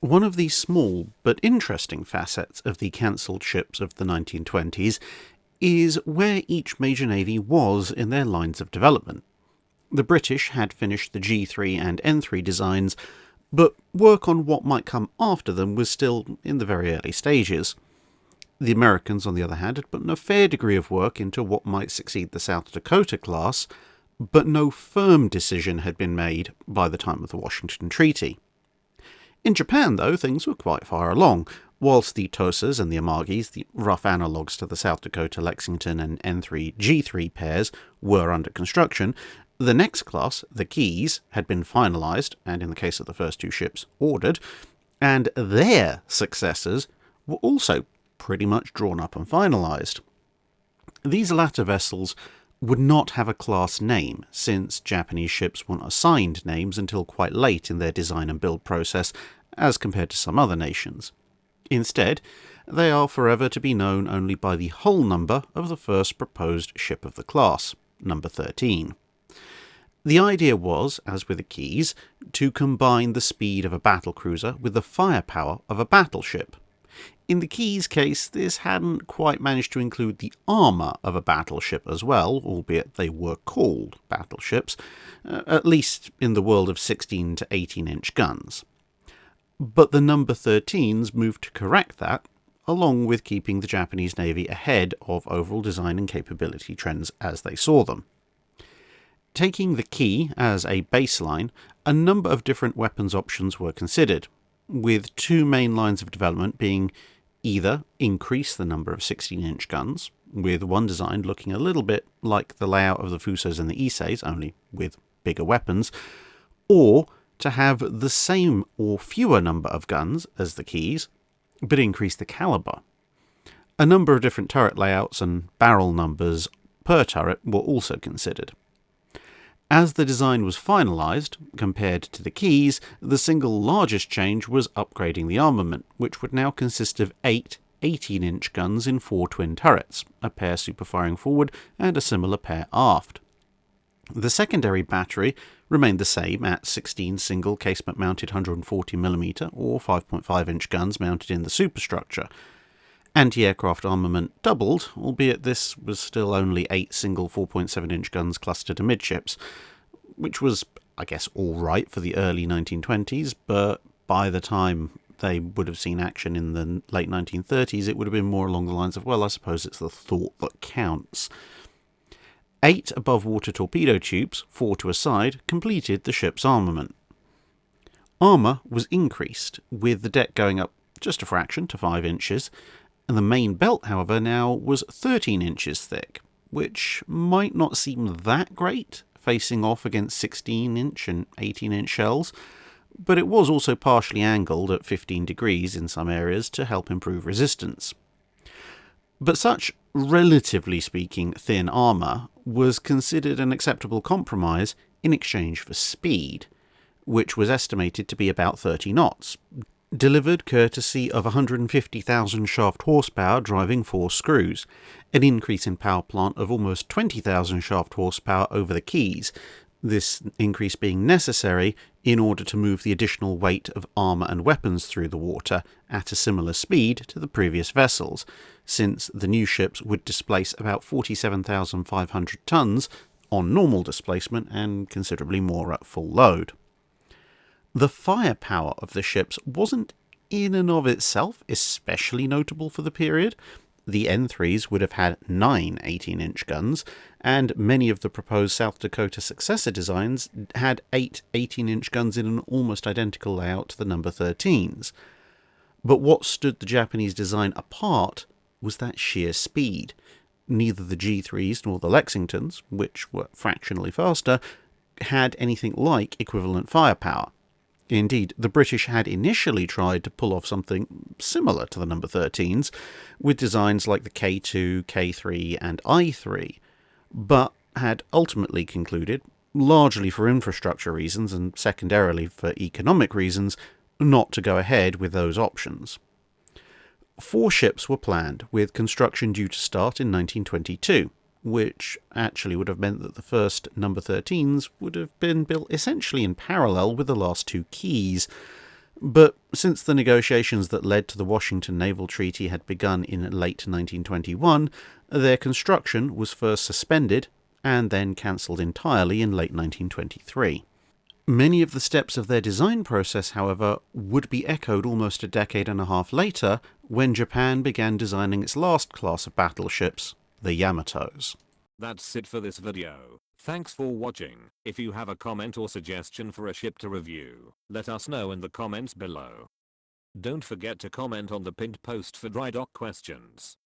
One of the small but interesting facets of the cancelled ships of the 1920s is where each major navy was in their lines of development. The British had finished the G3 and N3 designs, but work on what might come after them was still in the very early stages. The Americans, on the other hand, had put in a fair degree of work into what might succeed the South Dakota class, but no firm decision had been made by the time of the Washington Treaty. In Japan, though, things were quite far along. Whilst the Tosas and the Amagis, the rough analogues to the South Dakota Lexington and N3 G3 pairs, were under construction, the next class, the Keys, had been finalised, and in the case of the first two ships, ordered, and their successors were also pretty much drawn up and finalised. These latter vessels would not have a class name, since Japanese ships weren't assigned names until quite late in their design and build process, as compared to some other nations. Instead, they are forever to be known only by the hull number of the first proposed ship of the class, number 13. The idea was, as with the Keys, to combine the speed of a battlecruiser with the firepower of a battleship. In the Keys case, this hadn't quite managed to include the armour of a battleship as well, albeit they were called battleships, at least in the world of 16 to 18-inch guns. But the number 13s moved to correct that, along with keeping the Japanese Navy ahead of overall design and capability trends as they saw them. Taking the Key as a baseline, a number of different weapons options were considered, with two main lines of development being either increase the number of 16-inch guns, with one design looking a little bit like the layout of the Fusos and the Iseis, only with bigger weapons, or to have the same or fewer number of guns as the Keys, but increase the caliber. A number of different turret layouts and barrel numbers per turret were also considered. As the design was finalised, compared to the Keys, the single largest change was upgrading the armament, which would now consist of 8 18-inch guns in 4 twin turrets, a pair superfiring forward and a similar pair aft. The secondary battery remained the same at 16 single casement-mounted 140mm or 5.5-inch guns mounted in the superstructure. Anti-aircraft armament doubled, albeit this was still only 8 single 4.7-inch guns clustered amidships, which was, I guess, alright for the early 1920s, but by the time they would have seen action in the late 1930s, it would have been more along the lines of, well, I suppose it's the thought that counts. 8 above-water torpedo tubes, 4 to a side, completed the ship's armament. Armour was increased, with the deck going up just a fraction to 5 inches, and the main belt, however, now was 13 inches thick, which might not seem that great, facing off against 16-inch and 18-inch shells, but it was also partially angled at 15 degrees in some areas to help improve resistance. But such, relatively speaking, thin armour was considered an acceptable compromise in exchange for speed, which was estimated to be about 30 knots, delivered courtesy of 150,000 shaft horsepower driving 4 screws, an increase in power plant of almost 20,000 shaft horsepower over the Keys, this increase being necessary in order to move the additional weight of armour and weapons through the water at a similar speed to the previous vessels, since the new ships would displace about 47,500 tons on normal displacement and considerably more at full load. The firepower of the ships wasn't in and of itself especially notable for the period. The N3s would have had 9 18-inch guns, and many of the proposed South Dakota successor designs had 8 18-inch guns in an almost identical layout to the number 13s. But what stood the Japanese design apart was that sheer speed. Neither the G3s nor the Lexingtons, which were fractionally faster, had anything like equivalent firepower. Indeed, the British had initially tried to pull off something similar to the number 13s, with designs like the K2, K3 and I3, but had ultimately concluded, largely for infrastructure reasons and secondarily for economic reasons, not to go ahead with those options. 4 ships were planned, with construction due to start in 1922, which actually would have meant that the first number 13s would have been built essentially in parallel with the last 2 Keys. But since the negotiations that led to the Washington Naval Treaty had begun in late 1921, their construction was first suspended and then cancelled entirely in late 1923. Many of the steps of their design process, however, would be echoed almost a decade and a half later when Japan began designing its last class of battleships, the Yamatos. That's it for this video. Thanks for watching. If you have a comment or suggestion for a ship to review, let us know in the comments below. Don't forget to comment on the pinned post for dry dock questions.